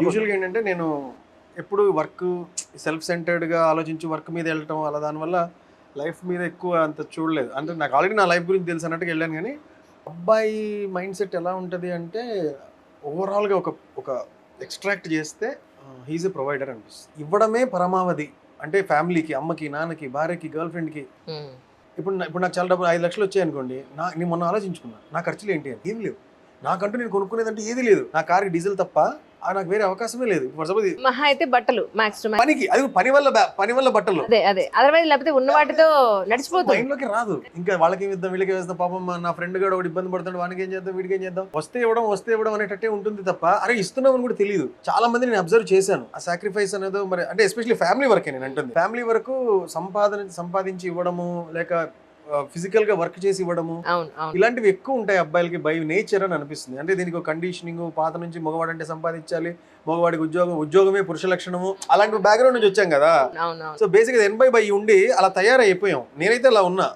యూజువల్గా ఏంటంటే నేను ఎప్పుడు వర్క్ సెల్ఫ్ సెంటర్డ్గా ఆలోచించి వర్క్ మీద వెళ్ళటం అలా దానివల్ల లైఫ్ మీద ఎక్కువ అంత చూడలేదు. అంటే నాకు ఆల్రెడీ నా లైఫ్ గురించి తెలుసు అన్నట్టుగా వెళ్ళాను. కానీ అబ్బాయి మైండ్ సెట్ ఎలా ఉంటుంది అంటే ఓవరాల్గా ఒక ఒక ఎక్స్ట్రాక్ట్ చేస్తే హీజ్ ఎ ప్రొవైడర్ అనిపిస్తుంది. ఇవ్వడమే పరమావధి. అంటే ఫ్యామిలీకి, అమ్మకి, నాన్నకి, భార్యకి, గర్ల్ ఫ్రెండ్కి. ఇప్పుడు నాకు చాలా డబ్బులు 5 లక్షలు వచ్చాయి అనుకోండి, నేను మొన్న ఆలోచించుకున్నా నా ఖర్చులు ఏంటి అని. ఏం లేవు నాకంటూ. నేను కొనుక్కునేదంటే ఏది లేదు. నా కార్కి డీజిల్ తప్ప నాకు వేరే అవకాశమే లేదు. ఫర్ సపోజ్ మహా అయితే బట్టలు మ్యాక్స్ టు పనికి, అది పని వల్ల బట్టలు, అదే అదర్వైజ్ లేకపోతే ఉన్న వాటితో నడిచిపోతుంది. మైండ్లోకి రాదు. ఇంకా వాళ్ళకి ఇద్దాం, వీళ్ళకి వేద్దాం, పాపం నా ఫ్రెండ్ కూడా ఒకటి ఇబ్బంది పడుతుంది, వానికి ఏం చేద్దాం, వీడికి ఏం చేద్దాం, వస్తే ఇవ్వడం అనేటట్టే ఉంటుంది తప్ప అరే ఇస్తున్నామని కూడా తెలియదు. చాలా మంది నేను అబ్జర్వ్ చేశాను. ఆ సాక్రిఫైస్ అనేది మరి అంటే ఎస్పెషల్లీ ఫ్యామిలీ వరకే నేను అంటుంది. ఫ్యామిలీ వరకు సంపాదించి ఇవ్వడము, లేక ఫిజికల్ గా వర్క్ చేసి ఇవ్వడము, ఇలాంటివి ఎక్కువ ఉంటాయి అబ్బాయిలకి బై నేచర్ అని అనిపిస్తుంది. అంటే దీనికి ఒక కండిషనింగ్, పాత నుంచి మగవాడు అంటే సంపాదించాలి, మగవాడికి ఉద్యోగమే పురుష లక్షణము, అలాంటి బ్యాక్గ్రౌండ్ నుంచి వచ్చాం కదా. సో బేసిక్ 80/100 ఉండి అలా తయారైపోయాం. నేనైతే అలా ఉన్నా.